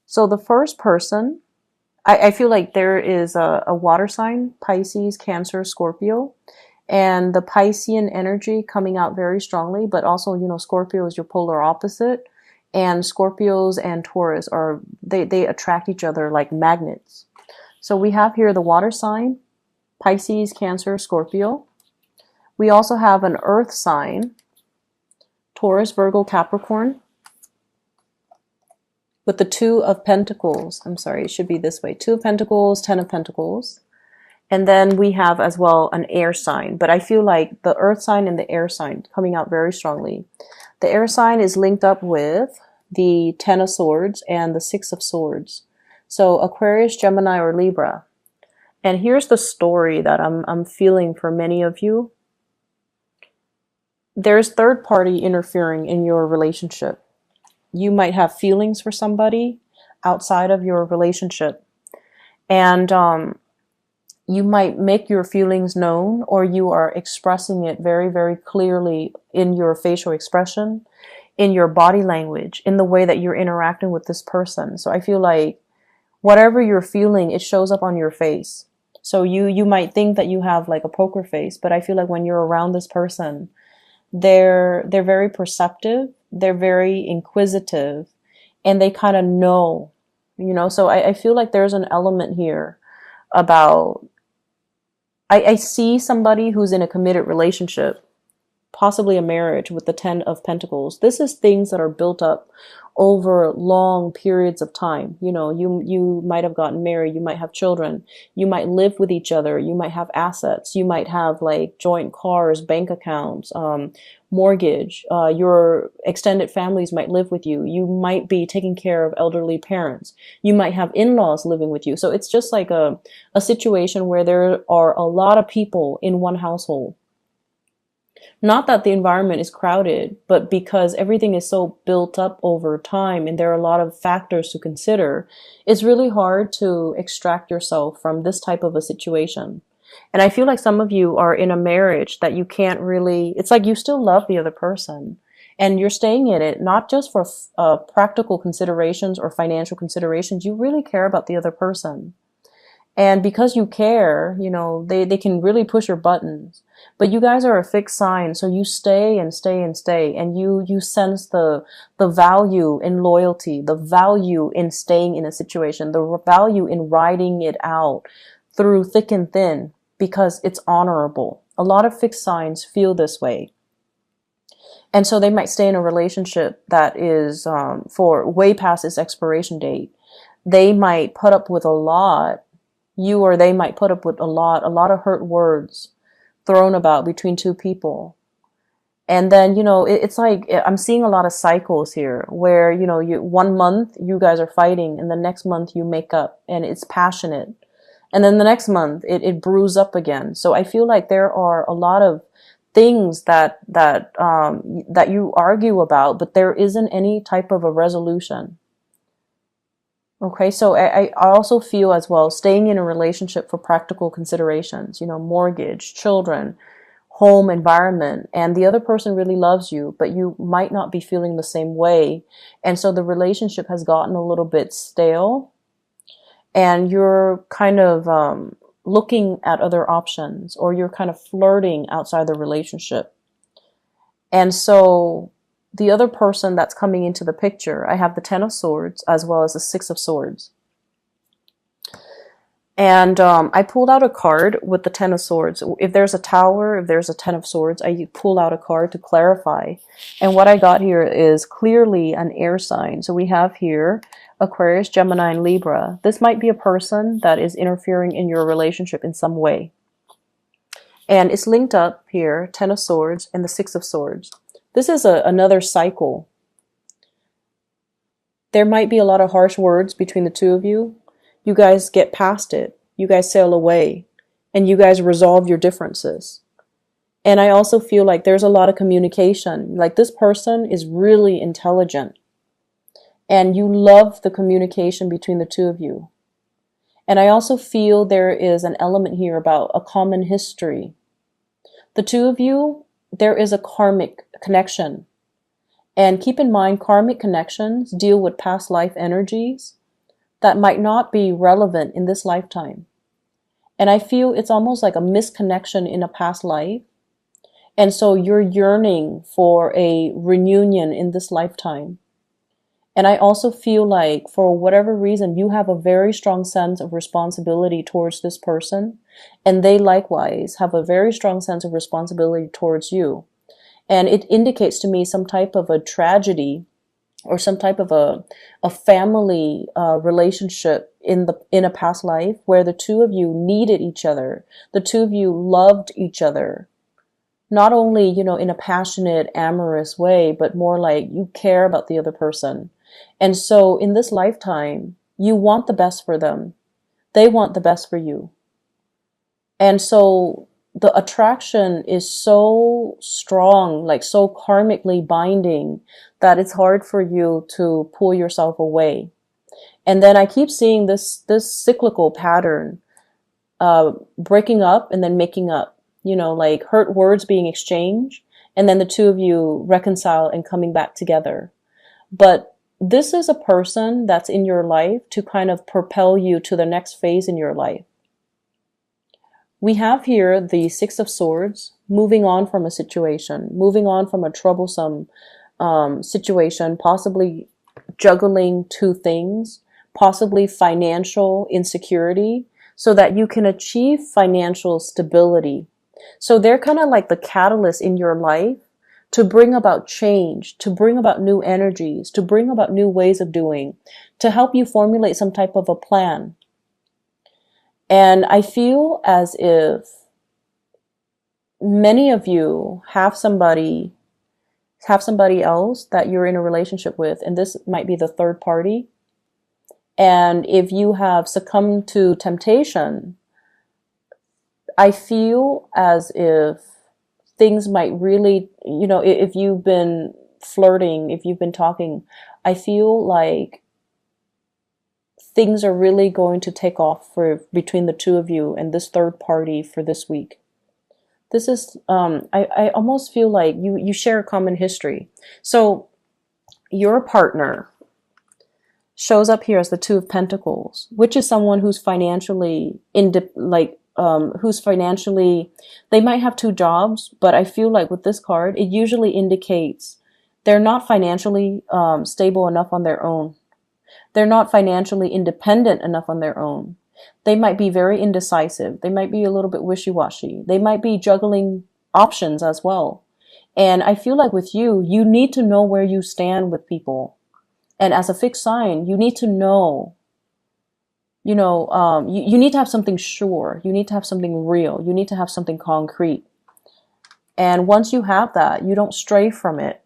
So the first person, I feel like there is a water sign, Pisces, Cancer, Scorpio, and the Piscean energy coming out very strongly, but also, Scorpio is your polar opposite, and Scorpios and Taurus they attract each other like magnets. So we have here the water sign, Pisces, Cancer, Scorpio. We also have an earth sign, Taurus, Virgo, Capricorn, with the Two of Pentacles. I'm sorry, it should be this way. Two of Pentacles, Ten of Pentacles. And then we have as well an air sign. But I feel like the earth sign and the air sign coming out very strongly. The air sign is linked up with the Ten of Swords and the Six of Swords. So Aquarius, Gemini, or Libra. And here's the story that I'm feeling for many of you. There's third party interfering in your relationship. You might have feelings for somebody outside of your relationship. And you might make your feelings known, or you are expressing it very, very clearly in your facial expression, in your body language, in the way that you're interacting with this person. So I feel like whatever you're feeling, it shows up on your face. So you might think that you have like a poker face, but I feel like when you're around this person, they're very perceptive, they're very inquisitive, and they kind of know, so I feel like there's an element here about, I see somebody who's in a committed relationship, possibly a marriage with the Ten of Pentacles. This is things that are built up over long periods of time. You might have gotten married, you might have children, you might live with each other, you might have assets, you might have like joint cars, bank accounts, mortgage, your extended families might live with you, you might be taking care of elderly parents, you might have in-laws living with you. So it's just like a situation where there are a lot of people in one household. Not that the environment is crowded, but because everything is so built up over time and there are a lot of factors to consider, it's really hard to extract yourself from this type of a situation. And I feel like some of you are in a marriage that you can't really, it's like you still love the other person and you're staying in it, not just for practical considerations or financial considerations. You really care about the other person. And because you care, they can really push your buttons. But you guys are a fixed sign, so you stay and stay and stay, and you sense the value in loyalty, the value in staying in a situation, the value in riding it out through thick and thin, because it's honorable. A lot of fixed signs feel this way. And so they might stay in a relationship that is for way past its expiration date. They might put up with a lot. You or they might put up with a lot of hurt words thrown about between two people. And then, it's like, I'm seeing a lot of cycles here where, 1 month you guys are fighting and the next month you make up and it's passionate. And then the next month it brews up again. So I feel like there are a lot of things that you argue about, but there isn't any type of a resolution. Okay, so I also feel as well staying in a relationship for practical considerations, mortgage, children, home environment, and the other person really loves you, but you might not be feeling the same way. And so the relationship has gotten a little bit stale and you're kind of looking at other options, or you're kind of flirting outside the relationship. And so the other person that's coming into the picture, I have the Ten of Swords as well as the Six of Swords. And I pulled out a card with the Ten of Swords. If there's a Tower, if there's a Ten of Swords, I pull out a card to clarify. And what I got here is clearly an air sign. So we have here Aquarius, Gemini, and Libra. This might be a person that is interfering in your relationship in some way. And it's linked up here, Ten of Swords and the Six of Swords. This is another cycle. There might be a lot of harsh words between the two of you. You guys get past it. You guys sail away. And you guys resolve your differences. And I also feel like there's a lot of communication. Like this person is really intelligent. And you love the communication between the two of you. And I also feel there is an element here about a common history. The two of you, there is a karmic connection. And keep in mind, karmic connections deal with past life energies. that might not be relevant in this lifetime. And I feel it's almost like a misconnection in a past life. And so you're yearning for a reunion in this lifetime. And I also feel like for whatever reason, you have a very strong sense of responsibility towards this person. And they likewise have a very strong sense of responsibility towards you. And it indicates to me some type of a tragedy or some type of a family relationship in a past life where the two of you needed each other. The two of you loved each other. Not only, in a passionate, amorous way, but more like you care about the other person. And so in this lifetime, you want the best for them. They want the best for you. And so the attraction is so strong, like so karmically binding, that it's hard for you to pull yourself away. And then I keep seeing this cyclical pattern, breaking up and then making up, like hurt words being exchanged, and then the two of you reconcile and coming back together. But this is a person that's in your life to kind of propel you to the next phase in your life. We have here the Six of Swords, moving on from a situation, moving on from a troublesome situation, possibly juggling two things, possibly financial insecurity, so that you can achieve financial stability. So they're kind of like the catalyst in your life to bring about change, to bring about new energies, to bring about new ways of doing, to help you formulate some type of a plan. And I feel as if many of you have somebody else that you're in a relationship with, and this might be the third party. And if you have succumbed to temptation, I feel as if things might really, if you've been flirting, if you've been talking, I feel like things are really going to take off between the two of you and this third party for this week. This is, I almost feel like you share a common history. So your partner shows up here as the Two of Pentacles, which is someone who's financially they might have two jobs, but I feel like with this card, it usually indicates they're not financially stable enough on their own. They're not financially independent enough on their own. They might be very indecisive. They might be a little bit wishy-washy. They might be juggling options as well. And I feel like with you, you need to know where you stand with people. And as a fixed sign, you need to know, you need to have something sure. You need to have something real. You need to have something concrete. And once you have that, you don't stray from it.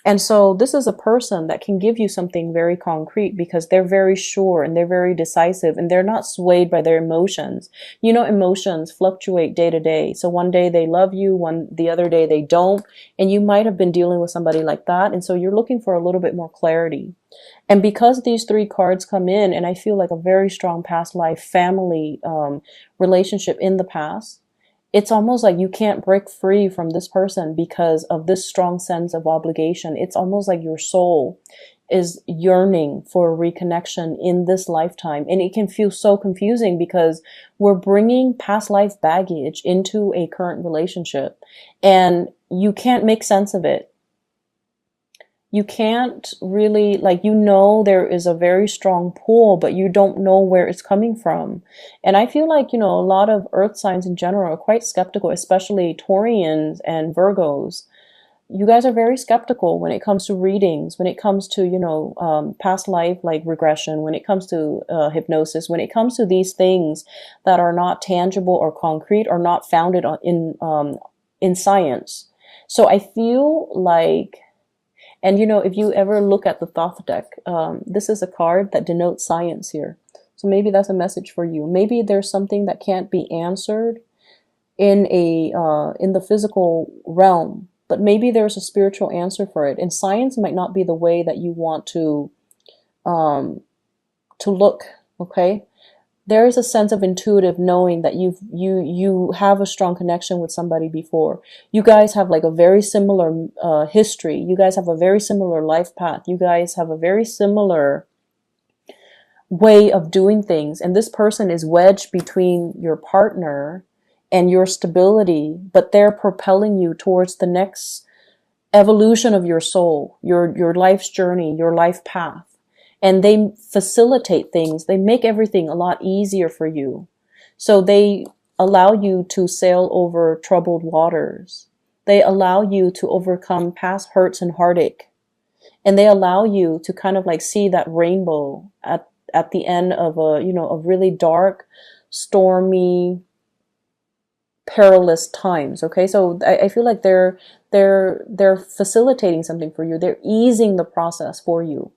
And so this is a person that can give you something very concrete because they're very sure and they're very decisive and they're not swayed by their emotions. Emotions fluctuate day to day. So one day they love you, the other day they don't. And you might have been dealing with somebody like that. And so you're looking for a little bit more clarity. And because these three cards come in, and I feel like a very strong past life family relationship in the past, it's almost like you can't break free from this person because of this strong sense of obligation. It's almost like your soul is yearning for a reconnection in this lifetime. And it can feel so confusing because we're bringing past life baggage into a current relationship and you can't make sense of it. You can't really, there is a very strong pull, but you don't know where it's coming from. And I feel like, a lot of earth signs in general are quite skeptical, especially Taurians and Virgos. You guys are very skeptical when it comes to readings, when it comes to, past life, like regression, when it comes to hypnosis, when it comes to these things that are not tangible or concrete or not founded in science. So I feel like, and if you ever look at the Thoth deck, this is a card that denotes science here. So maybe that's a message for you. Maybe there's something that can't be answered in the physical realm, but maybe there's a spiritual answer for it. And science might not be the way that you want to look. Okay, there is a sense of intuitive knowing that you have a strong connection with somebody before. You guys have like a very similar history. You guys have a very similar life path. You guys have a very similar way of doing things. And this person is wedged between your partner and your stability, but they're propelling you towards the next evolution of your soul, your life's journey, your life path. And they facilitate things. They make everything a lot easier for you. So they allow you to sail over troubled waters. They allow you to overcome past hurts and heartache. And they allow you to kind of like see that rainbow at the end of a really dark, stormy, perilous times. Okay. So I feel like they're facilitating something for you. They're easing the process for you.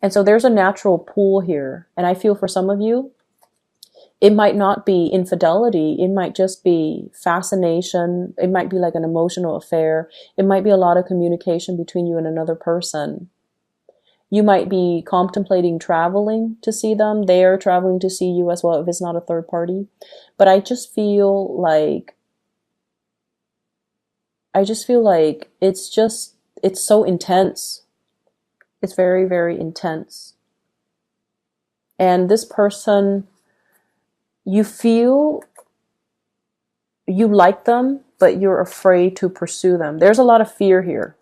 And so there's a natural pull here. And I feel for some of you, it might not be infidelity. It might just be fascination. It might be like an emotional affair. It might be a lot of communication between you and another person. You might be contemplating traveling to see them. They are traveling to see you as well if it's not a third party. But I just feel like it's so intense. It's very, very intense. And this person, you feel you like them, but you're afraid to pursue them. There's a lot of fear here.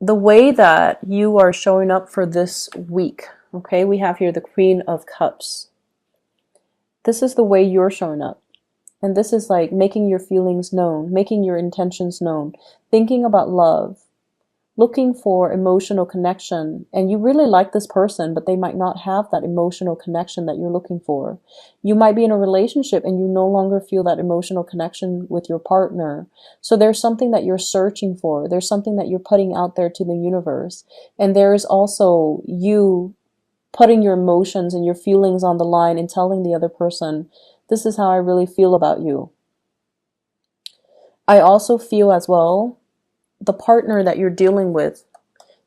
The way that you are showing up for this week, okay, we have here the Queen of Cups. This is the way you're showing up. And this is like making your feelings known, making your intentions known, thinking about love, looking for emotional connection. And you really like this person, but they might not have that emotional connection that you're looking for. You might be in a relationship and you no longer feel that emotional connection with your partner. So there's something that you're searching for. There's something that you're putting out there to the universe. And there is also you putting your emotions and your feelings on the line and telling the other person, this is how I really feel about you. I also feel as well, the partner that you're dealing with,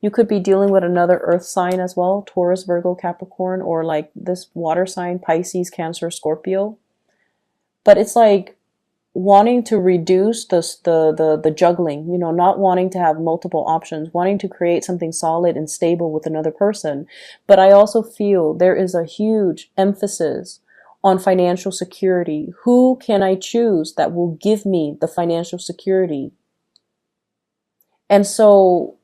you could be dealing with another earth sign as well, Taurus, Virgo, Capricorn, or like this water sign, Pisces, Cancer, Scorpio. But it's like wanting to reduce the juggling, you know, not wanting to have multiple options, wanting to create something solid and stable with another person. But I also feel there is a huge emphasis on financial security. Who can I choose that will give me the financial security? And so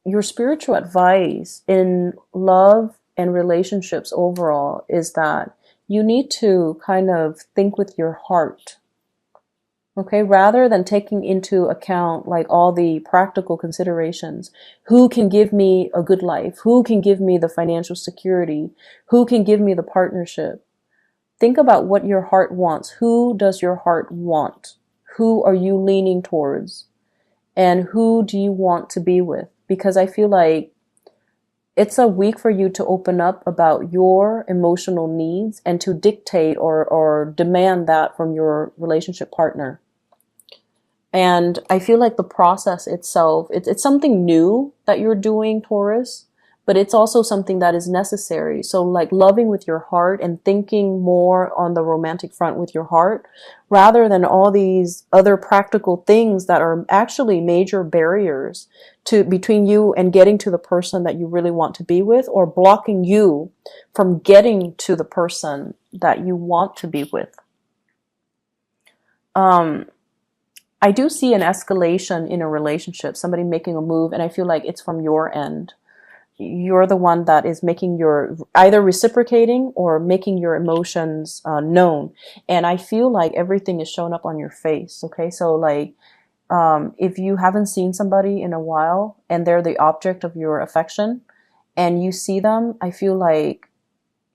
your spiritual advice in love and relationships overall is that you need to kind of think with your heart. Okay, rather than taking into account like all the practical considerations. Who can give me a good life? Who can give me the financial security? Who can give me the partnership? Think about what your heart wants. Who does your heart want? Who are you leaning towards? And who do you want to be with? Because I feel like it's a week for you to open up about your emotional needs and to dictate or demand that from your relationship partner. And I feel like the process itself, it's something new that you're doing, Taurus, but it's also something that is necessary. So like loving with your heart and thinking more on the romantic front with your heart, rather than all these other practical things that are actually major barriers to between you and getting to the person that you really want to be with, or blocking you from getting to the person that you want to be with. I do see an escalation in a relationship, somebody making a move, and I feel like it's from your end. You're the one that is making your, either reciprocating or making your emotions known. And I feel like everything is showing up on your face. Okay. So like, if you haven't seen somebody in a while and they're the object of your affection and you see them, I feel like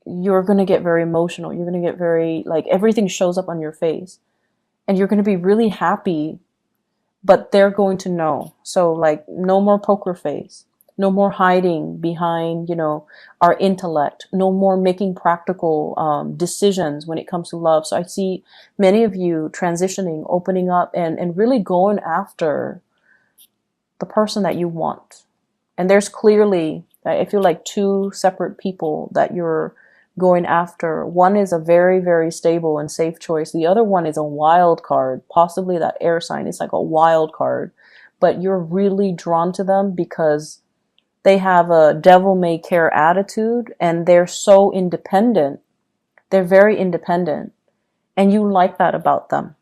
you're going to get very emotional. You're going to get very, like, everything shows up on your face and you're going to be really happy, but they're going to know. So like, no more poker face. No more hiding behind, you know, our intellect. No more making practical decisions when it comes to love. So I see many of you transitioning, opening up, and really going after the person that you want. And there's clearly, I feel like, two separate people that you're going after. One is a very, very stable and safe choice. The other one is a wild card, possibly that air sign. It's like a wild card. But you're really drawn to them because They have a devil may care attitude, and they're so independent. They're very independent, and you like that about them.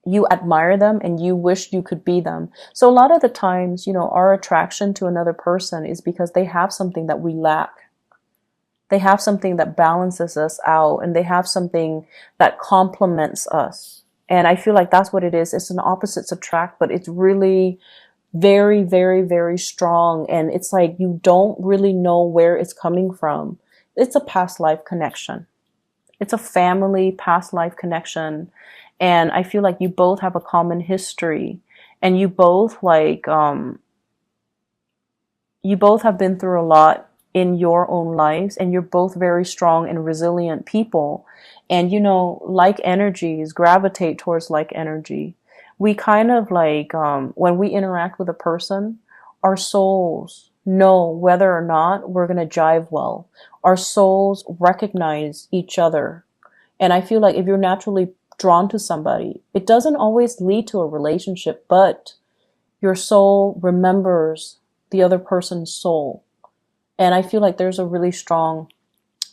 You admire them and you wish you could be them. So a lot of the times, our attraction to another person is because they have something that we lack. They have something that balances us out, and they have something that complements us. And I feel like that's what it is. It's an opposites attract, but it's really very, very, very strong. And it's like you don't really know where it's coming from. It's a past life connection. It's a family past life connection. And I feel like you both have a common history, and you both you both have been through a lot in your own lives, and you're both very strong and resilient people. And like energies gravitate towards like energy. We kind of when we interact with a person, our souls know whether or not we're going to jive well. Our souls recognize each other. And I feel like if you're naturally drawn to somebody, it doesn't always lead to a relationship, but your soul remembers the other person's soul. And I feel like there's a really strong,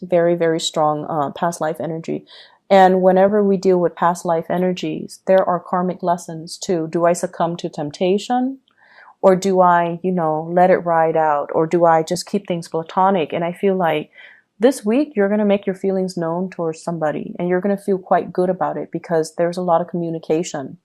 very, very strong past life energy. And whenever we deal with past life energies, there are karmic lessons too. Do I succumb to temptation? Or do I, let it ride out? Or do I just keep things platonic? And I feel like this week, you're going to make your feelings known towards somebody, and you're going to feel quite good about it because there's a lot of communication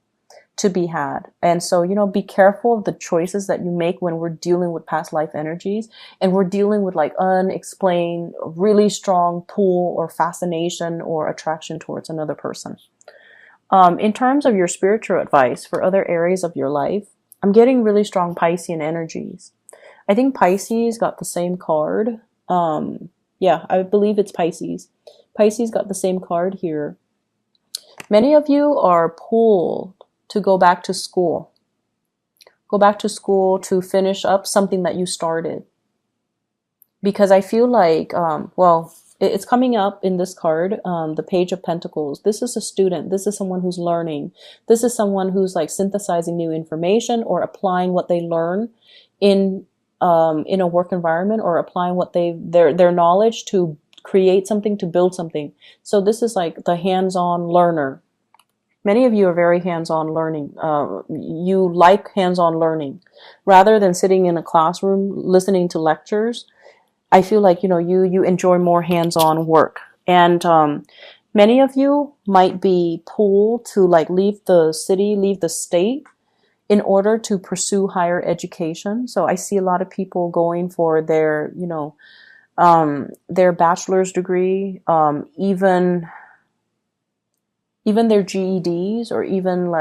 to be had. And so, be careful of the choices that you make when we're dealing with past life energies, and we're dealing with unexplained, really strong pull or fascination or attraction towards another person. In terms of your spiritual advice for other areas of your life, I'm getting really strong Piscean energies. I think Pisces got the same card. Yeah, I believe it's Pisces. Pisces got the same card here. Many of you are pulled to go back to school. Go back to school to finish up something that you started. Because I feel like, it's coming up in this card, the Page of Pentacles. This is a student. This is someone who's learning. This is someone who's synthesizing new information or applying what they learn in a work environment, or applying what their knowledge to create something, to build something. So this is the hands-on learner. Many of you are very hands-on learning. You like hands-on learning rather than sitting in a classroom listening to lectures. I feel like you enjoy more hands-on work. And many of you might be pulled to leave the city, leave the state, in order to pursue higher education. So I see a lot of people going for their bachelor's degree, even their GEDs, or even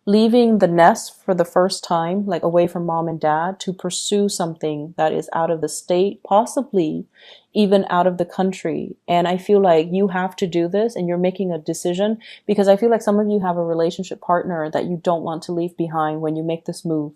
leaving the nest for the first time, away from mom and dad, to pursue something that is out of the state, possibly even out of the country. And I feel like you have to do this, and you're making a decision, because I feel like some of you have a relationship partner that you don't want to leave behind when you make this move.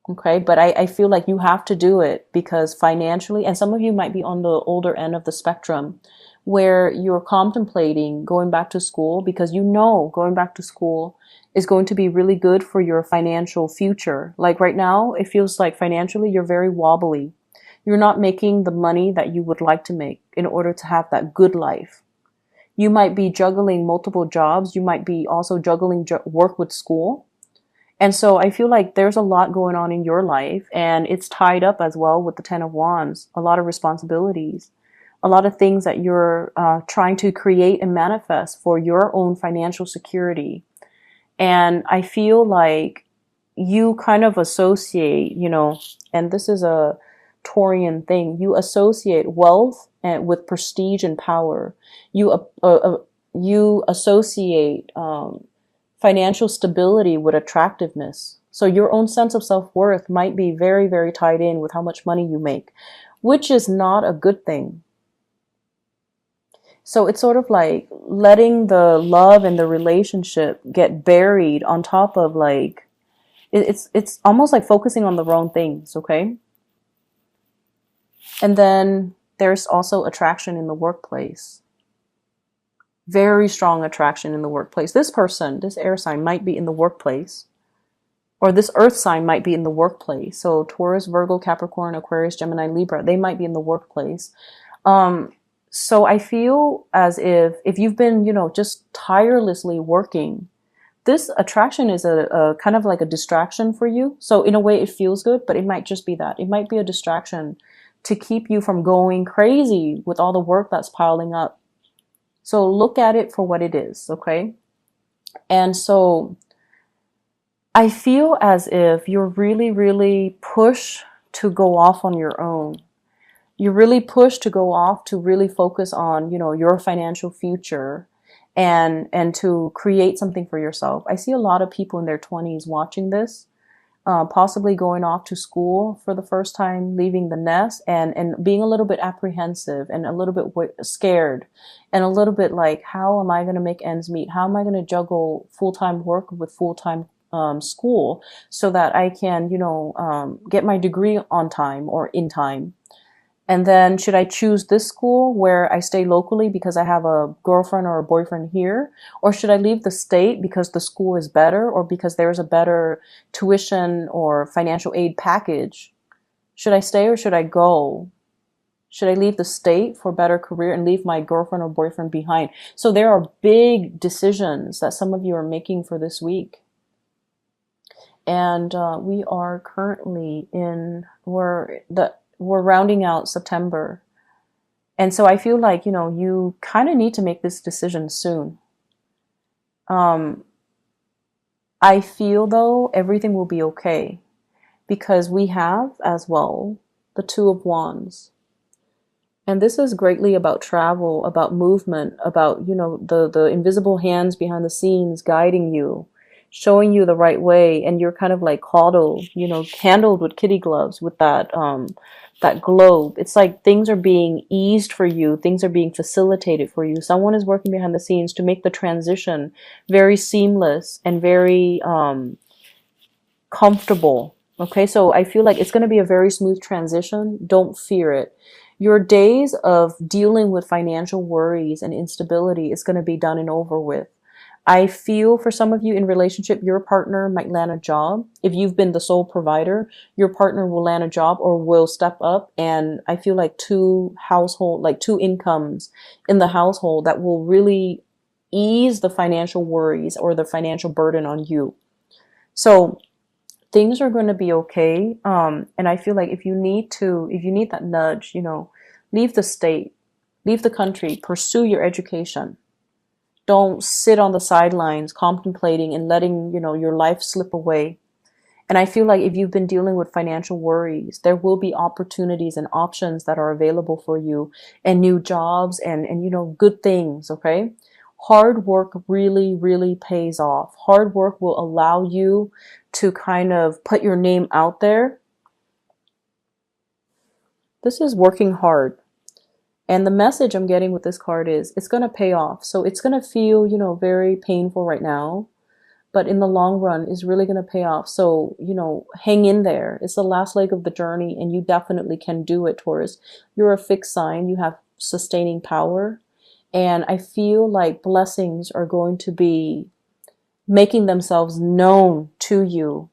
Okay, but I feel like you have to do it because financially, and some of you might be on the older end of the spectrum, where you're contemplating going back to school because going back to school is going to be really good for your financial future. Right now, it feels like financially you're very wobbly. You're not making the money that you would like to make in order to have that good life. You might be juggling multiple jobs. You might be also juggling work with school. And so I feel like there's a lot going on in your life, and it's tied up as well with the Ten of Wands, a lot of responsibilities, a lot of things that you're trying to create and manifest for your own financial security. And I feel like you kind of associate, and this is a Taurian thing, you associate wealth with prestige and power. You associate financial stability with attractiveness. So your own sense of self-worth might be very, very tied in with how much money you make, which is not a good thing. So it's sort of like letting the love and the relationship get buried on top of it's almost like focusing on the wrong things, okay? And then there's also attraction in the workplace. Very strong attraction in the workplace. This person, this air sign, might be in the workplace. or this earth sign might be in the workplace. So Taurus, Virgo, Capricorn, Aquarius, Gemini, Libra, they might be in the workplace. So I feel as if you've been, just tirelessly working, this attraction is a kind of like a distraction for you. So in a way it feels good, but it might just be that. It might be a distraction to keep you from going crazy with all the work that's piling up. So look at it for what it is, okay? And so I feel as if you're really, really pushed to go off on your own. You're really pushed to go off to really focus on, your financial future and to create something for yourself. I see a lot of people in their 20s watching this, possibly going off to school for the first time, leaving the nest, and being a little bit apprehensive and a little bit scared and a little bit like, how am I going to make ends meet? How am I going to juggle full-time work with full-time school so that I can, get my degree on time or in time? And then should I choose this school where I stay locally because I have a girlfriend or a boyfriend here? Or should I leave the state because the school is better or because there's a better tuition or financial aid package? Should I stay or should I go? Should I leave the state for a better career and leave my girlfriend or boyfriend behind? So there are big decisions that some of you are making for this week. And we are currently we're rounding out September. And so I feel like, you kind of need to make this decision soon. I feel though everything will be okay because we have as well the Two of Wands. And this is greatly about travel, about movement, about, the invisible hands behind the scenes guiding you, showing you the right way. And you're kind of like coddled, handled with kitty gloves with that globe. It's like things are being eased for you. Things are being facilitated for you. Someone is working behind the scenes to make the transition very seamless and very comfortable. Okay, so I feel like it's going to be a very smooth transition. Don't fear it. Your days of dealing with financial worries and instability is going to be done and over with. I feel for some of you in relationship, your partner might land a job. If you've been the sole provider, your partner will land a job or will step up. And I feel like two incomes in the household that will really ease the financial worries or the financial burden on you. So things are going to be okay. And I feel like if you need that nudge, leave the state, leave the country, pursue your education. Don't sit on the sidelines contemplating and letting, your life slip away. And I feel like if you've been dealing with financial worries, there will be opportunities and options that are available for you and new jobs and good things, okay? Hard work really, really pays off. Hard work will allow you to kind of put your name out there. This is working hard. And the message I'm getting with this card is it's going to pay off. So it's going to feel, very painful right now, but in the long run is really going to pay off. So, hang in there. It's the last leg of the journey and you definitely can do it, Taurus. You're a fixed sign. You have sustaining power. And I feel like blessings are going to be making themselves known to you